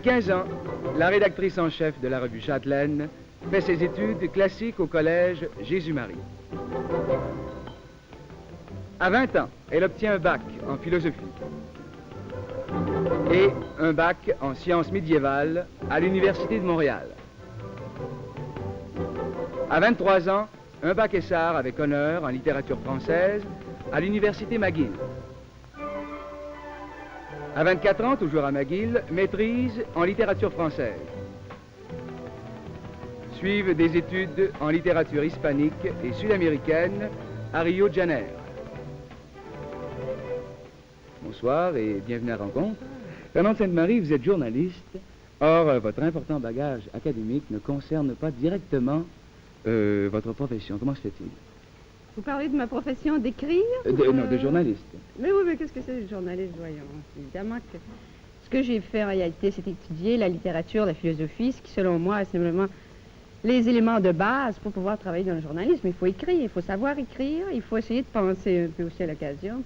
À 15 ans, la rédactrice en chef de la revue Châtelaine fait ses études classiques au collège Jésus-Marie. À 20 ans, elle obtient un bac en philosophie et un bac en sciences médiévales à l'Université de Montréal. À 23 ans, un bac Essart avec honneur en littérature française à l'Université McGill. À 24 ans, toujours à McGill, maîtrise en littérature française. Suivent des études en littérature hispanique et sud-américaine à Rio de Janeiro. Bonsoir et bienvenue à Rencontre. Fernand Sainte-Marie, vous êtes journaliste. Or, votre important bagage académique ne concerne pas directement votre profession. Comment se fait-il? Vous parlez de ma profession d'écrire? Non, de journaliste. Mais oui, mais qu'est-ce que c'est le journaliste, voyons? Évidemment que ce que j'ai fait en réalité, c'est étudier la littérature, la philosophie, ce qui, selon moi, est simplement les éléments de base pour pouvoir travailler dans le journalisme. Il faut écrire, il faut savoir écrire, il faut essayer de penser un peu aussi à l'occasion.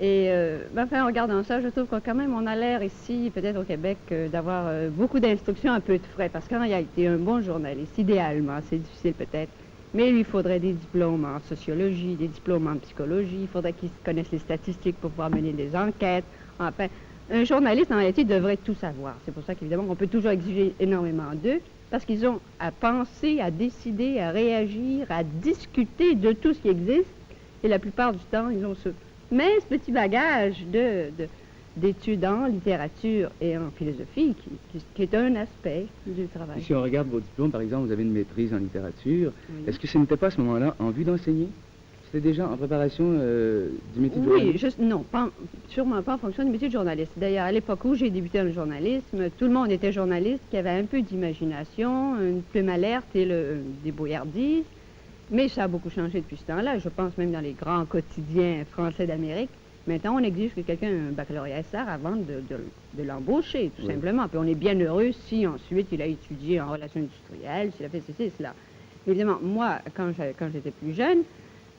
Et enfin, en regardant ça, je trouve que quand même on a l'air ici, peut-être au Québec, d'avoir beaucoup d'instructions à peu de frais, parce qu'en réalité, un bon journaliste, idéalement, c'est difficile peut-être, mais il lui faudrait des diplômes en sociologie, des diplômes en psychologie, il faudrait qu'il connaisse les statistiques pour pouvoir mener des enquêtes. Enfin, un journaliste, en réalité, devrait tout savoir. C'est pour ça qu'évidemment, on peut toujours exiger énormément d'eux, parce qu'ils ont à penser, à décider, à réagir, à discuter de tout ce qui existe, et la plupart du temps, ils ont ce petit bagage d'études en littérature et en philosophie qui est un aspect du travail. Si on regarde vos diplômes, par exemple, vous avez une maîtrise en littérature. Oui. Est-ce que ce n'était pas à ce moment-là en vue d'enseigner? C'était déjà en préparation du métier de journaliste? Oui, non, sûrement pas en fonction du métier de journaliste. D'ailleurs, à l'époque où j'ai débuté dans le journalisme, tout le monde était journaliste, qui avait un peu d'imagination, une plume alerte et des débrouillardises. Mais ça a beaucoup changé depuis ce temps-là. Je pense même dans les grands quotidiens français d'Amérique. Maintenant, on exige que quelqu'un ait un baccalauréat Essart avant de l'embaucher, tout simplement. Puis on est bien heureux si ensuite il a étudié en relations industrielles, s'il a fait ceci et cela. Évidemment, moi, quand j'étais plus jeune,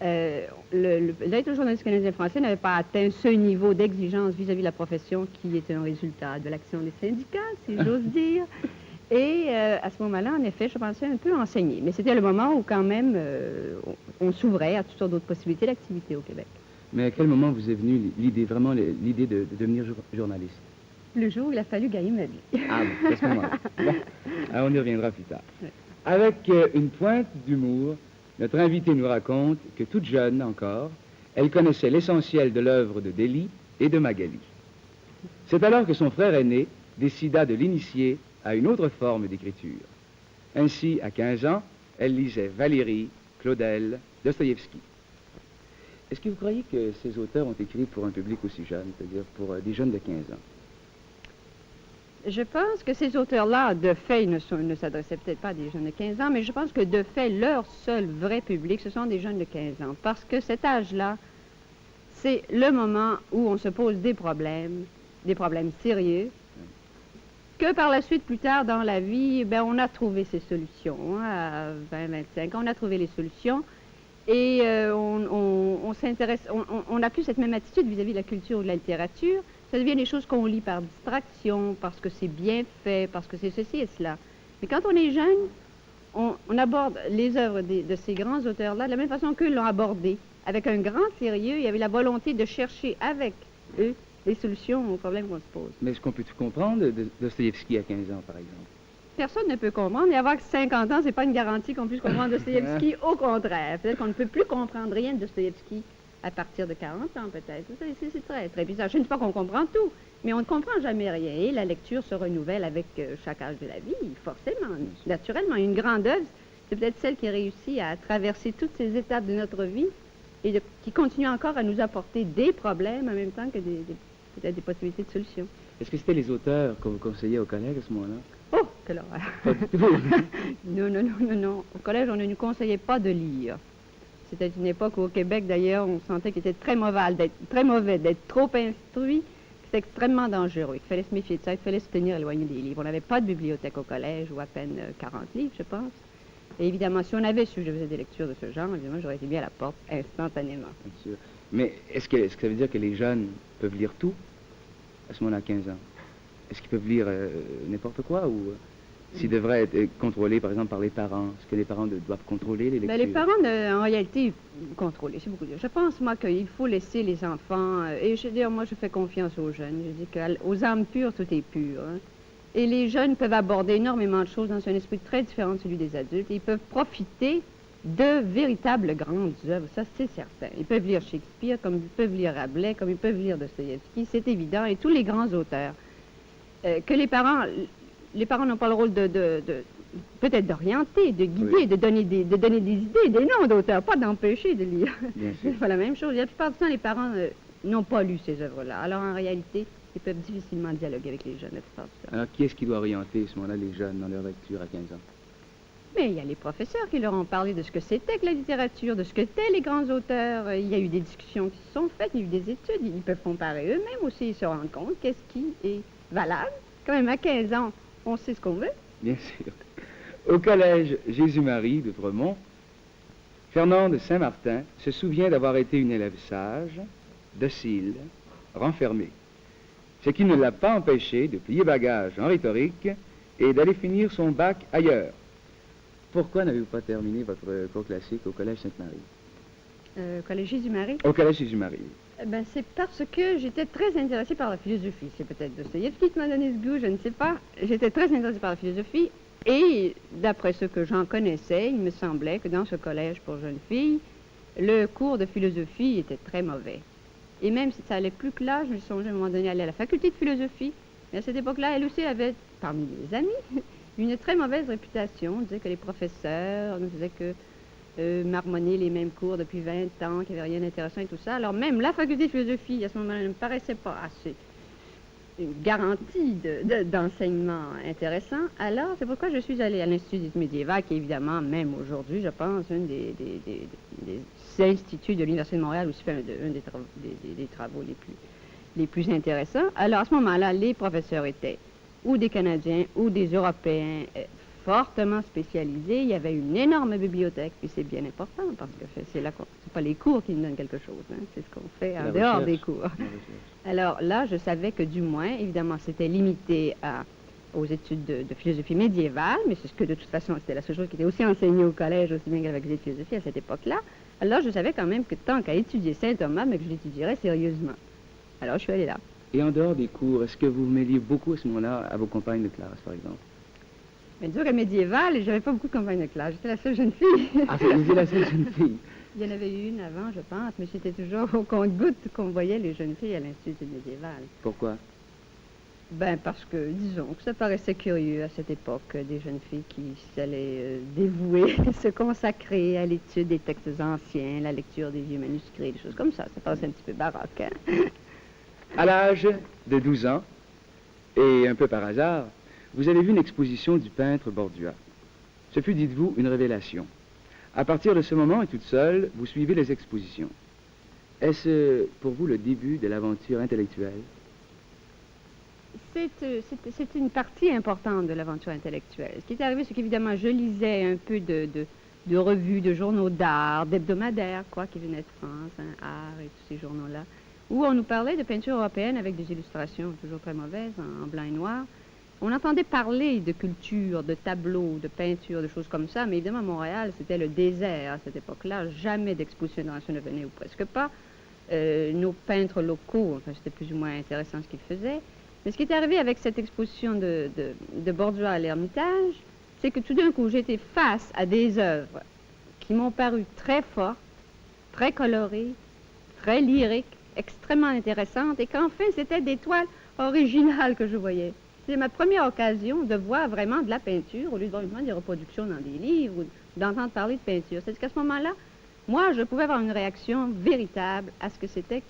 l'être journaliste canadien-français n'avait pas atteint ce niveau d'exigence vis-à-vis de la profession qui est un résultat de l'action des syndicats, si j'ose dire. Et à ce moment-là, en effet, je pensais un peu enseigner. Mais c'était le moment où, quand même, on s'ouvrait à toutes sortes d'autres possibilités d'activité au Québec. Mais à quel moment vous est venue l'idée de devenir journaliste? Le jour où il a fallu gagner ma vie. Ah bon, c'est à ce moment-là. Bon, alors on y reviendra plus tard. Ouais. Avec une pointe d'humour, notre invitée nous raconte que toute jeune encore, elle connaissait l'essentiel de l'œuvre de Delhy et de Magali. C'est alors que son frère aîné décida de l'initier à une autre forme d'écriture. Ainsi, à 15 ans, elle lisait Valérie, Claudel, Dostoïevski. Est-ce que vous croyez que ces auteurs ont écrit pour un public aussi jeune, c'est-à-dire pour des jeunes de 15 ans? Je pense que ces auteurs-là, de fait, ne s'adressaient peut-être pas à des jeunes de 15 ans, mais je pense que de fait, leur seul vrai public, ce sont des jeunes de 15 ans. Parce que cet âge-là, c'est le moment où on se pose des problèmes sérieux, que par la suite, plus tard dans la vie, on a trouvé ces solutions. À 20-25 ans, on a trouvé les solutions et on s'intéresse, on n'a plus cette même attitude vis-à-vis de la culture ou de la littérature. Ça devient des choses qu'on lit par distraction, parce que c'est bien fait, parce que c'est ceci et cela. Mais quand on est jeune, on aborde les œuvres de ces grands auteurs-là de la même façon qu'eux l'ont abordé, avec un grand sérieux. Il y avait la volonté de chercher avec eux des solutions aux problèmes qu'on se pose. Mais est-ce qu'on peut tout comprendre de Dostoïevski à 15 ans, par exemple? Personne ne peut comprendre. Et avoir 50 ans, c'est pas une garantie qu'on puisse comprendre Dostoïevski. Au contraire. Peut-être qu'on ne peut plus comprendre rien de Dostoïevski à partir de 40 ans, peut-être. C'est très, très bizarre. Je ne dis pas qu'on comprend tout, mais on ne comprend jamais rien. Et la lecture se renouvelle avec chaque âge de la vie, forcément, naturellement. Une grande œuvre, c'est peut-être celle qui réussit à traverser toutes ces étapes de notre vie et qui continue encore à nous apporter des problèmes en même temps que peut-être des possibilités de solutions. Est-ce que c'était les auteurs que vous conseillez au collège à ce moment-là? Oh, quelle horreur! Non. Au collège, on ne nous conseillait pas de lire. C'était une époque où, au Québec, d'ailleurs, on sentait qu'il était très mauvais d'être trop instruit. C'était extrêmement dangereux. Il fallait se méfier de ça. Il fallait se tenir éloigné des livres. On n'avait pas de bibliothèque au collège, ou à peine 40 livres, je pense. Et évidemment, si on avait su que je faisais des lectures de ce genre, évidemment, j'aurais été mis à la porte instantanément. Bien sûr. Mais est-ce que ça veut dire que les jeunes peuvent lire tout à ce moment-là, 15 ans? est-ce qu'ils peuvent lire n'importe quoi ou s'ils devraient être contrôlés, par exemple, par les parents? Est-ce que les parents doivent contrôler les lectures? Ben, les parents, en réalité, contrôler, c'est beaucoup dire. Je pense, moi, qu'il faut laisser les enfants, et je veux dire, moi, je fais confiance aux jeunes. Je dis qu'aux âmes pures, tout est pur. Hein. Et les jeunes peuvent aborder énormément de choses dans un esprit très différent de celui des adultes. Et ils peuvent profiter de véritables grandes œuvres, ça c'est certain. Ils peuvent lire Shakespeare, comme ils peuvent lire Rabelais, comme ils peuvent lire Dostoïevski, c'est évident, et tous les grands auteurs. Que les parents n'ont pas le rôle peut-être d'orienter, de guider, oui. de donner des idées, des noms d'auteurs, pas d'empêcher de lire. C'est pas la même chose. La plupart du temps, les parents n'ont pas lu ces œuvres-là. Alors en réalité, ils peuvent difficilement dialoguer avec les jeunes la plupart du temps. Alors qui est-ce qui doit orienter à ce moment-là les jeunes dans leur lecture à 15 ans? Mais il y a les professeurs qui leur ont parlé de ce que c'était que la littérature, de ce que étaient les grands auteurs. Il y a eu des discussions qui se sont faites, il y a eu des études. Ils peuvent comparer eux-mêmes aussi, ils se rendent compte qu'est-ce qui est valable. Quand même, à 15 ans, on sait ce qu'on veut. Bien sûr. Au collège Jésus-Marie de Vremont, Fernande Saint-Martin se souvient d'avoir été une élève sage, docile, renfermée. Ce qui ne l'a pas empêchée de plier bagage en rhétorique et d'aller finir son bac ailleurs. Pourquoi n'avez-vous pas terminé votre cours classique au collège Sainte-Marie? Au collège Jésus-Marie? Au collège Jésus-Marie. Ben, c'est parce que j'étais très intéressée par la philosophie. C'est peut-être Dostoïevski qui m'a donné ce goût, je ne sais pas. J'étais très intéressée par la philosophie et d'après ce que j'en connaissais, il me semblait que dans ce collège pour jeunes filles, le cours de philosophie était très mauvais. Et même si ça allait plus que là, je me songeais à un moment donné aller à la faculté de philosophie. Mais à cette époque-là, elle aussi avait, parmi les amis, une très mauvaise réputation. On disait que les professeurs nous disaient que marmonner les mêmes cours depuis 20 ans, qu'il n'y avait rien d'intéressant et tout ça. Alors même la faculté de philosophie, à ce moment-là, ne me paraissait pas assez une garantie d'enseignement intéressant. Alors, c'est pourquoi je suis allée à l'Institut d'études médiévales, qui est évidemment, même aujourd'hui, je pense, un des instituts de l'Université de Montréal, aussi fait un des travaux les plus intéressants. Alors, à ce moment-là, les professeurs étaient ou des Canadiens ou des Européens fortement spécialisés. Il y avait une énorme bibliothèque, puis c'est bien important, parce que c'est pas les cours qui nous donnent quelque chose, hein, c'est ce qu'on fait en dehors des cours. Alors là, je savais que du moins, évidemment, c'était limité aux études de philosophie médiévale, mais c'est ce que de toute façon, c'était la seule chose qui était aussi enseignée au collège, aussi bien qu'à la faculté de philosophie à cette époque-là. Alors je savais quand même que tant qu'à étudier Saint Thomas, mais que je l'étudierais sérieusement. Alors je suis allée là. Et en dehors des cours, est-ce que vous mêliez beaucoup à ce moment-là à vos compagnes de classe, par exemple? Bien sûr qu'à médiéval, je n'avais pas beaucoup de compagnes de classe. J'étais la seule jeune fille. Ah, vous étiez la seule jeune fille? Il y en avait eu une avant, je pense, mais c'était toujours au compte-gouttes qu'on voyait les jeunes filles à l'Institut médiéval. Pourquoi? Ben parce que, disons, que ça paraissait curieux à cette époque, des jeunes filles qui s'allaient dévouer, se consacrer à l'étude des textes anciens, la lecture des vieux manuscrits, des choses comme ça. Ça paraissait un petit peu baroque, hein? À l'âge de 12 ans, et un peu par hasard, vous avez vu une exposition du peintre Bordua. Ce fut, dites-vous, une révélation. À partir de ce moment, et toute seule, vous suivez les expositions. Est-ce pour vous le début de l'aventure intellectuelle? C'est une partie importante de l'aventure intellectuelle. Ce qui est arrivé, c'est qu'évidemment, je lisais un peu de revues, de journaux d'art, d'hebdomadaires, quoi, qui venaient de France, hein, Art et tous ces journaux-là, où on nous parlait de peinture européenne avec des illustrations toujours très mauvaises, en blanc et noir. On entendait parler de culture, de tableaux, de peinture, de choses comme ça, mais évidemment, à Montréal, c'était le désert à cette époque-là. Jamais d'exposition internationale ne venait, ou presque pas. Nos peintres locaux, enfin, c'était plus ou moins intéressant ce qu'ils faisaient. Mais ce qui est arrivé avec cette exposition de Bordua à l'Ermitage, c'est que tout d'un coup, j'étais face à des œuvres qui m'ont paru très fortes, très colorées, très lyriques, extrêmement intéressantes, et qu'enfin, c'était des toiles originales que je voyais. C'est ma première occasion de voir vraiment de la peinture, au lieu de voir des reproductions dans des livres, ou d'entendre parler de peinture. C'est qu'à ce moment-là, moi, je pouvais avoir une réaction véritable à ce que c'était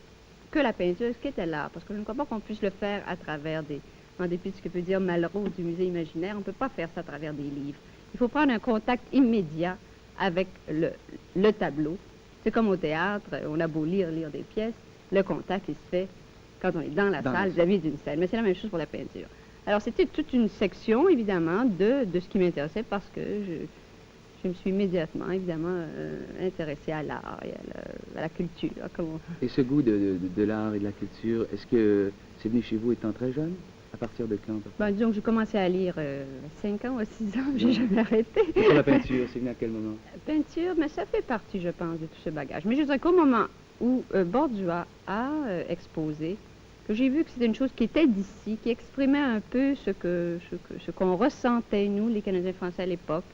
que la peinture, ce qu'était l'art, parce que je ne crois pas qu'on puisse le faire à travers en dépit de ce que peut dire Malraux du musée imaginaire, on ne peut pas faire ça à travers des livres. Il faut prendre un contact immédiat avec le tableau. C'est comme au théâtre, on a beau lire des pièces, le contact, il se fait quand on est dans la salle, vis-à-vis d'une scène. Mais c'est la même chose pour la peinture. Alors, c'était toute une section, évidemment, de ce qui m'intéressait, parce que je me suis immédiatement, évidemment, intéressée à l'art et à la culture. Et ce goût de l'art et de la culture, est-ce que c'est venu chez vous étant très jeune? À partir de quand? Ben, disons que j'ai commencé à lire 5 ans ou 6 ans, j'ai jamais arrêté. Et pour la peinture, c'est venu à quel moment? Peinture, mais ça fait partie, je pense, de tout ce bagage. Mais je dirais qu'au moment où Bordua a exposé, que j'ai vu que c'était une chose qui était d'ici, qui exprimait un peu ce qu'on ressentait, nous, les Canadiens français à l'époque,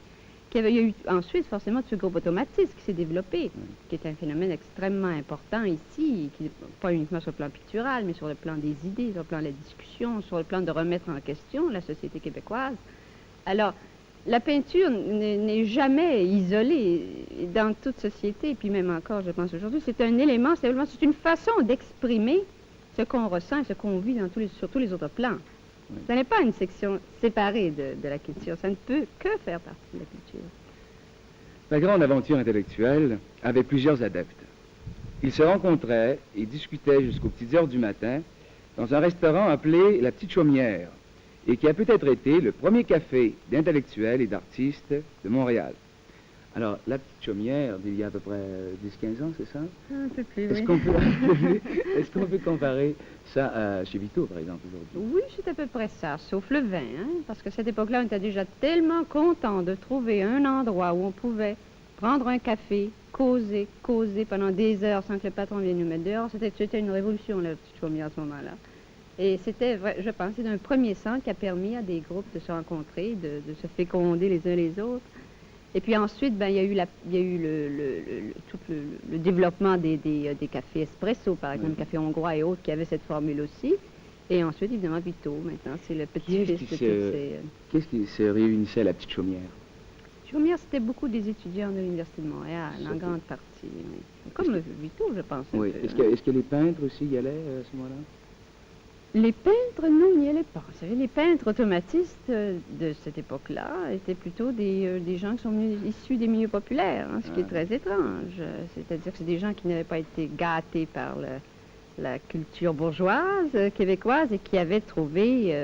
qu'il y a eu ensuite forcément ce groupe automatisme qui s'est développé, qui est un phénomène extrêmement important ici, qui n'est pas uniquement sur le plan pictural, mais sur le plan des idées, sur le plan de la discussion, sur le plan de remettre en question la société québécoise. Alors, la peinture n'est jamais isolée dans toute société, et puis même encore, je pense aujourd'hui, c'est un élément, c'est une façon d'exprimer ce qu'on ressent et ce qu'on vit sur tous les autres plans. Oui. Ce n'est pas une section séparée de la culture, ça ne peut que faire partie de la culture. La grande aventure intellectuelle avait plusieurs adeptes. Ils se rencontraient et discutaient jusqu'aux petites heures du matin dans un restaurant appelé La Petite Chaumière, et qui a peut-être été le premier café d'intellectuels et d'artistes de Montréal. Alors, La Petite Chaumière, il y a à peu près 10-15 ans, c'est ça? Un peu plus, Est-ce qu'on peut comparer ça à chez Vito, par exemple, aujourd'hui? Oui, c'est à peu près ça, sauf le vin, hein, parce qu'à cette époque-là, on était déjà tellement content de trouver un endroit où on pouvait prendre un café, causer pendant des heures sans que le patron vienne nous mettre dehors. C'était une révolution, La Petite Chaumière, à ce moment-là. Et c'était, je pense, c'est un premier centre qui a permis à des groupes de se rencontrer, de se féconder les uns les autres. Et puis ensuite, ben, il y a eu tout le développement des cafés espresso, par exemple, café hongrois et autres, qui avaient cette formule aussi. Et ensuite, évidemment, Vito, maintenant, c'est le petit-fils de toutes ces... Qu'est-ce qui se réunissait à La Petite Chaumière? Chaumière, c'était beaucoup des étudiants de l'Université de Montréal, en grande partie. Oui. Comme Vito, je pense. Oui. Est-ce que les peintres aussi y allaient à ce moment-là? Les peintres, non, n'y allaient pas. Vous savez, les peintres automatistes de cette époque-là étaient plutôt des gens qui sont venus issus des milieux populaires, hein, ce qui est très étrange. C'est-à-dire que c'est des gens qui n'avaient pas été gâtés par la culture bourgeoise québécoise et qui avaient trouvé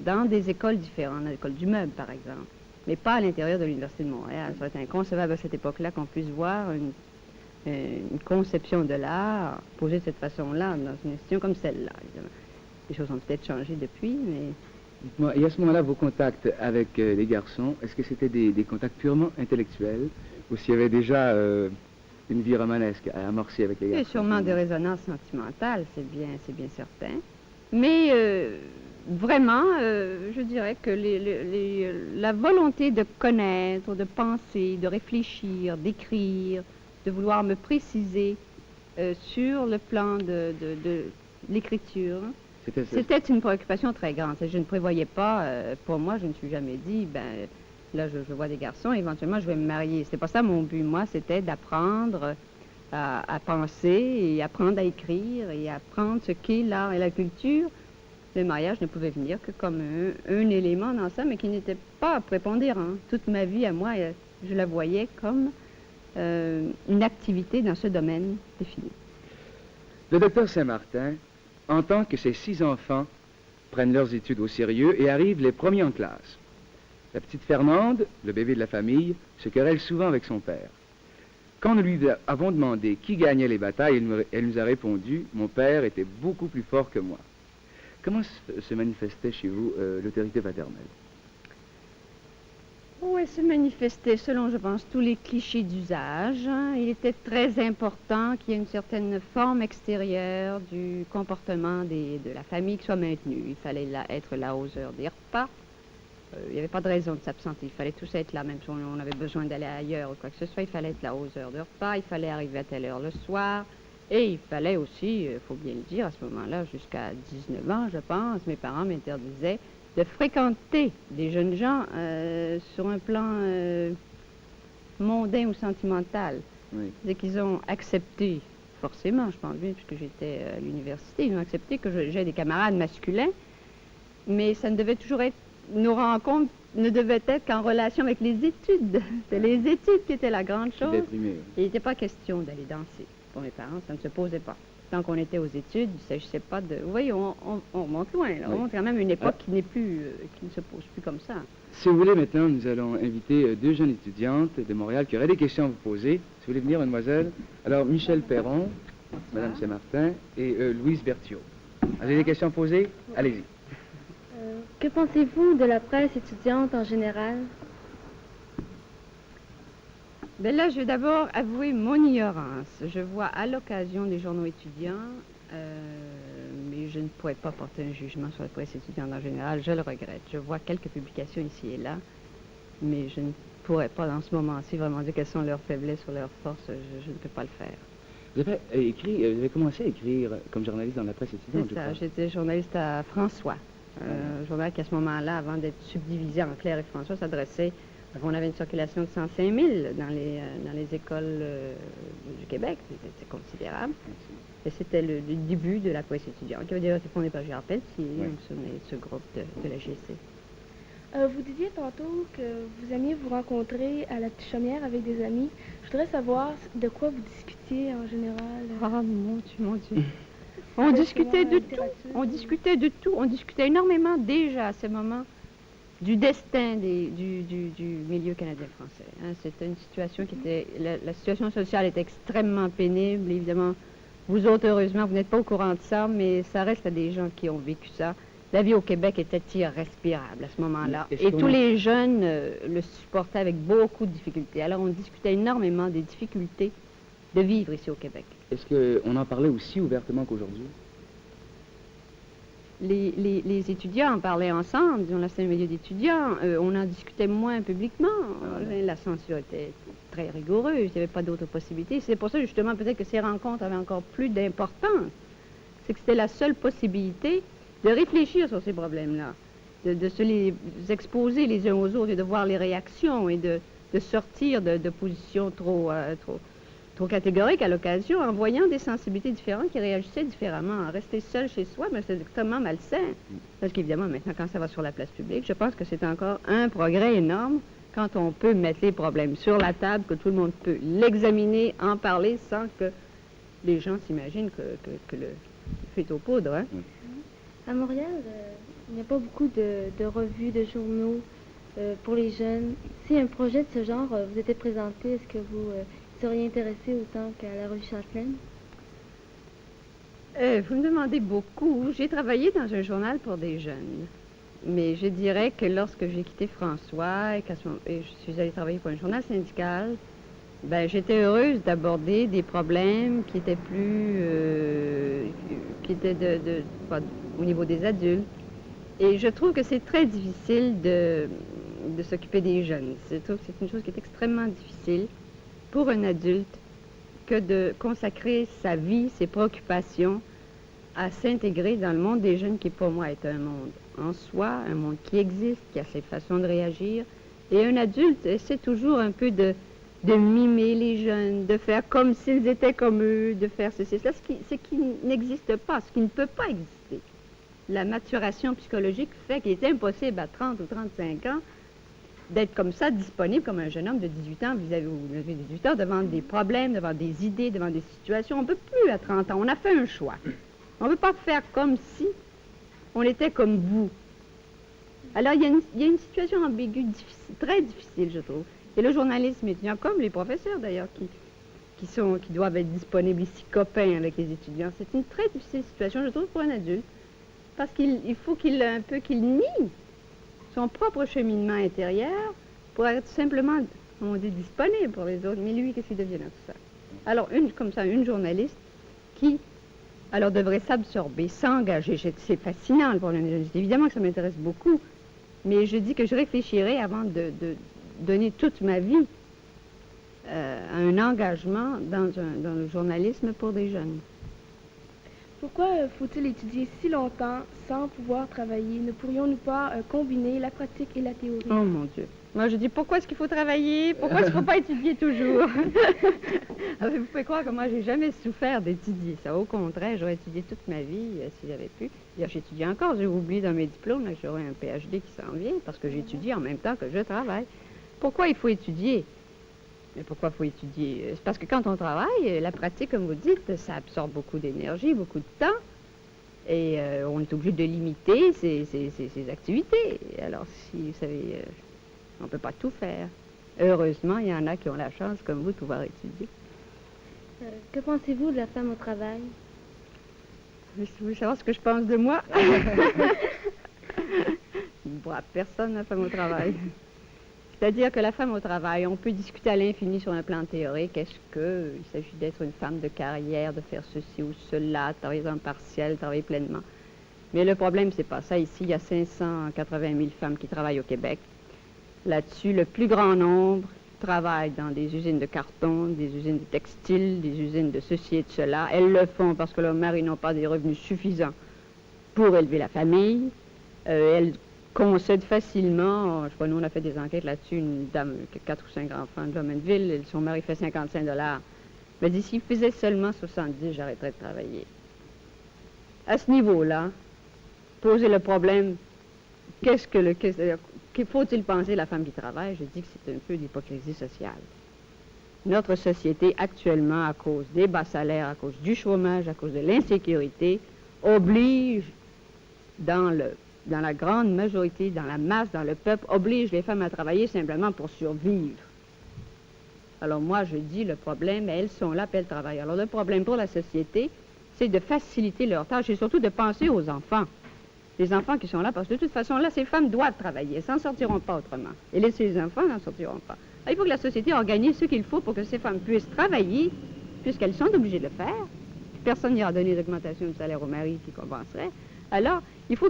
dans des écoles différentes, dans l'école du meuble, par exemple, mais pas à l'intérieur de l'Université de Montréal. Ça aurait été inconcevable à cette époque-là qu'on puisse voir une conception de l'art posée de cette façon-là dans une institution comme celle-là, évidemment. Les choses ont peut-être changé depuis, mais... Dites-moi, et à ce moment-là, vos contacts avec les garçons, est-ce que c'était des contacts purement intellectuels ou s'il y avait déjà une vie romanesque à amorcer avec les garçons? Il y a sûrement des résonances sentimentales, c'est bien certain. Mais vraiment, je dirais que la volonté de connaître, de penser, de réfléchir, d'écrire, de vouloir me préciser sur le plan de l'écriture, c'était une préoccupation très grande. Je ne prévoyais pas, pour moi, je ne me suis jamais dit, ben là, je vois des garçons, éventuellement, je vais me marier. C'était pas ça mon but. Moi, c'était d'apprendre à penser et apprendre à écrire et apprendre ce qu'est l'art et la culture. Le mariage ne pouvait venir que comme un élément dans ça, mais qui n'était pas prépondérant. Toute ma vie, à moi, je la voyais comme une activité dans ce domaine défini. Le docteur Saint-Martin entend que ses 6 enfants prennent leurs études au sérieux et arrivent les premiers en classe. La petite Fernande, le bébé de la famille, se querelle souvent avec son père. Quand nous lui avons demandé qui gagnait les batailles, elle nous a répondu « Mon père était beaucoup plus fort que moi ». Comment se manifestait chez vous l'autorité paternelle? Oui, se manifestait selon, je pense, tous les clichés d'usage. Il était très important qu'il y ait une certaine forme extérieure du comportement de la famille qui soit maintenue. Il fallait être là aux heures des repas. Il n'y avait pas de raison de s'absenter. Il fallait tous être là, même si on avait besoin d'aller ailleurs ou quoi que ce soit. Il fallait être là aux heures de repas. Il fallait arriver à telle heure le soir. Et il fallait aussi, il faut bien le dire, à ce moment-là, jusqu'à 19 ans, je pense, mes parents m'interdisaient de fréquenter des jeunes gens sur un plan mondain ou sentimental. Oui. C'est qu'ils ont accepté, forcément, je pense bien, puisque j'étais à l'université, ils ont accepté que j'ai des camarades masculins, mais ça ne devait toujours être, nos rencontres ne devaient être qu'en relation avec les études. C'était les études qui étaient la grande chose. Il n'était pas question d'aller danser. Pour mes parents, ça ne se posait pas. Tant qu'on était aux études, il ne s'agissait pas de... Vous voyez, on remonte loin, là. On remonte quand même une époque qui ne se pose plus comme ça. Si vous voulez, maintenant, nous allons inviter 2 jeunes étudiantes de Montréal qui auraient des questions à vous poser. Si vous voulez venir, mademoiselle. Alors, Michel Perron, Madame Saint-Martin et Louise Berthiaud. Vous avez des questions à poser? Allez-y. Que pensez-vous de la presse étudiante en général? Ben là, je vais d'abord avouer mon ignorance. Je vois à l'occasion des journaux étudiants, mais je ne pourrais pas porter un jugement sur la presse étudiante en général. Je le regrette. Je vois quelques publications ici et là, mais je ne pourrais pas, dans ce moment-ci, vraiment dire quelles sont leurs faiblesses ou leurs forces. Je ne peux pas le faire. Vous avez vous avez commencé à écrire comme journaliste dans la presse étudiante, C'est ça. J'étais journaliste à François, un journal qui, à ce moment-là, avant d'être subdivisé en Claire et François, s'adressait. On avait une circulation de 105 000 dans les écoles du Québec. C'était considérable. Et c'était le début de la presse étudiante, qui avait déjà été fondée par Gérard Pelletier, ce groupe de la GC. Vous disiez tantôt que vous aimiez vous rencontrer à la petite chaumière avec des amis. Je voudrais savoir de quoi vous discutiez en général. Ah, mon Dieu, mon Dieu. On discutait de tout. On discutait de tout. On discutait énormément déjà à ce moment du destin du milieu canadien-français. Hein. C'était une situation qui était... La situation sociale était extrêmement pénible. Évidemment, vous autres, heureusement, vous n'êtes pas au courant de ça, mais ça reste à des gens qui ont vécu ça. La vie au Québec était irrespirable à ce moment-là. Et tous les jeunes le supportaient avec beaucoup de difficultés. Alors, on discutait énormément des difficultés de vivre ici au Québec. Est-ce qu'on en parlait aussi ouvertement qu'aujourd'hui? Les étudiants en parlaient ensemble, disons, là c'est un milieu d'étudiants, on en discutait moins publiquement. La censure était très rigoureuse, il n'y avait pas d'autres possibilités. C'est pour ça justement peut-être que ces rencontres avaient encore plus d'importance. C'est que c'était la seule possibilité de réfléchir sur ces problèmes-là, de se les exposer les uns aux autres et de voir les réactions et de sortir de positions trop catégoriques à l'occasion, en voyant des sensibilités différentes qui réagissaient différemment. Rester seul chez soi, mais c'est extrêmement malsain. Parce qu'évidemment, maintenant, quand ça va sur la place publique, je pense que c'est encore un progrès énorme quand on peut mettre les problèmes sur la table, que tout le monde peut l'examiner, en parler, sans que les gens s'imaginent que le feu est aux poudres. Hein? À Montréal, il n'y a pas beaucoup de revues, de journaux pour les jeunes. Si un projet de ce genre vous était présenté, est-ce que vous seriez intéressé autant qu'à la revue Champlain? Vous me demandez beaucoup. J'ai travaillé dans un journal pour des jeunes. Mais je dirais que lorsque j'ai quitté François et je suis allée travailler pour un journal syndical, ben, j'étais heureuse d'aborder des problèmes qui étaient plus... qui étaient au niveau des adultes. Et je trouve que c'est très difficile de s'occuper des jeunes. Je trouve que c'est une chose qui est extrêmement difficile pour un adulte que de consacrer sa vie, ses préoccupations à s'intégrer dans le monde des jeunes qui, pour moi, est un monde en soi, un monde qui existe, qui a ses façons de réagir. Et un adulte essaie toujours un peu de mimer les jeunes, de faire comme s'ils étaient comme eux, de faire ceci, cela, ce qui n'existe pas, ce qui ne peut pas exister. La maturation psychologique fait qu'il est impossible à 30 ou 35 ans d'être comme ça, disponible comme un jeune homme de 18 ans, vis-à-vis de 18 ans, devant des problèmes, devant des idées, devant des situations. On ne peut plus à 30 ans. On a fait un choix. On ne peut pas faire comme si on était comme vous. Alors, il y a une situation ambiguë, difficile, très difficile, je trouve. Et le journalisme étudiant, comme les professeurs d'ailleurs, qui doivent être disponibles ici, copains avec les étudiants, c'est une très difficile situation, je trouve, pour un adulte. Parce qu'il faut qu'il nie son propre cheminement intérieur pour être simplement, on dit, disponible pour les autres. Mais lui, qu'est-ce qu'il devient dans tout ça? Alors, une journaliste qui, alors, devrait s'absorber, s'engager. C'est fascinant pour le journaliste. Évidemment que ça m'intéresse beaucoup, mais je dis que je réfléchirai avant de donner toute ma vie à un engagement dans le journalisme pour des jeunes. Pourquoi faut-il étudier si longtemps sans pouvoir travailler? Ne pourrions-nous pas combiner la pratique et la théorie? Oh mon Dieu! Moi, je dis, pourquoi est-ce qu'il faut travailler? Pourquoi est-ce qu'il ne faut pas étudier toujours? Alors, vous pouvez croire que moi, j'ai jamais souffert d'étudier. Ça, au contraire, j'aurais étudié toute ma vie si j'avais pu. D'ailleurs, j'étudie encore. J'ai oublié dans mes diplômes, là, que j'aurai un PhD qui s'en vient parce que j'étudie en même temps que je travaille. Pourquoi il faut étudier? Mais pourquoi il faut étudier? C'est parce que quand on travaille, la pratique, comme vous dites, ça absorbe beaucoup d'énergie, beaucoup de temps. Et on est obligé de limiter ses activités. Alors, si vous savez, on ne peut pas tout faire. Heureusement, il y en a qui ont la chance, comme vous, de pouvoir étudier. Que pensez-vous de la femme au travail? Vous voulez savoir ce que je pense de moi? ne brave personne, la femme au travail. C'est-à-dire que la femme au travail, on peut discuter à l'infini sur un plan théorique. Est-ce qu'il s'agit d'être une femme de carrière, de faire ceci ou cela, travailler en partiel, travailler pleinement? Mais le problème, c'est pas ça. Ici, il y a 580 000 femmes qui travaillent au Québec. Là-dessus, le plus grand nombre travaillent dans des usines de carton, des usines de textile, des usines de ceci et de cela. Elles le font parce que leurs maris n'ont pas des revenus suffisants pour élever la famille. Elles concèdent facilement, je sais pas, nous on a fait des enquêtes là-dessus, une dame qui a 4 ou 5 enfants de Drummondville, son mari fait 55 $. Mais dit, s'il faisait seulement 70, j'arrêterais de travailler. À ce niveau-là, poser le problème, qu'il faut-il penser la femme qui travaille? Je dis que c'est un peu d'hypocrisie sociale. Notre société actuellement, à cause des bas salaires, à cause du chômage, à cause de l'insécurité, oblige dans la grande majorité, dans la masse, dans le peuple, oblige les femmes à travailler simplement pour survivre. Alors moi, je dis, le problème, elles sont là, puis elles travaillent. Alors le problème pour la société, c'est de faciliter leur tâche et surtout de penser aux enfants. Les enfants qui sont là, parce que de toute façon, là, ces femmes doivent travailler, elles s'en sortiront pas autrement. Et laisser les enfants n'en sortiront pas. Alors, il faut que la société organise ce qu'il faut pour que ces femmes puissent travailler, puisqu'elles sont obligées de le faire. Personne n'ira donner d'augmentation de salaire au mari qui compenserait. Alors, il faut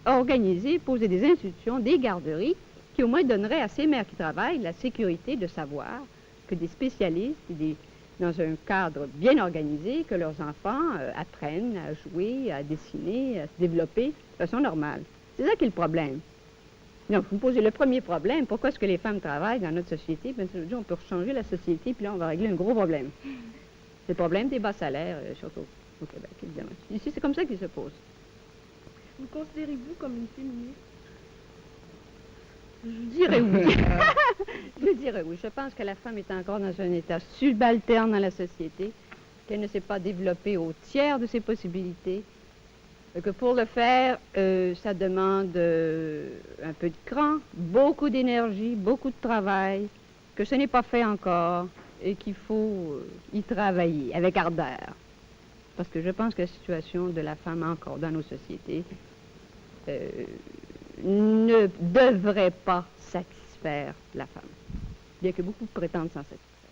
organiser, poser des institutions, des garderies, qui au moins donneraient à ces mères qui travaillent la sécurité de savoir que des spécialistes, dans un cadre bien organisé, que leurs enfants apprennent à jouer, à dessiner, à se développer de façon normale. C'est ça qui est le problème. Donc, vous me posez le premier problème, pourquoi est-ce que les femmes travaillent dans notre société? Bien, on peut changer la société, puis là, on va régler un gros problème. C'est le problème des bas salaires, surtout au Québec, évidemment. Ici, c'est comme ça qu'il se pose. Vous considérez-vous comme une féministe? Je dirais oui. Je dirais oui. Je pense que la femme est encore dans un état subalterne dans la société, qu'elle ne s'est pas développée au tiers de ses possibilités, que pour le faire, ça demande un peu de cran, beaucoup d'énergie, beaucoup de travail, que ce n'est pas fait encore et qu'il faut y travailler avec ardeur. Parce que je pense que la situation de la femme encore dans nos sociétés ne devrait pas satisfaire la femme, bien que beaucoup prétendent sans satisfaire.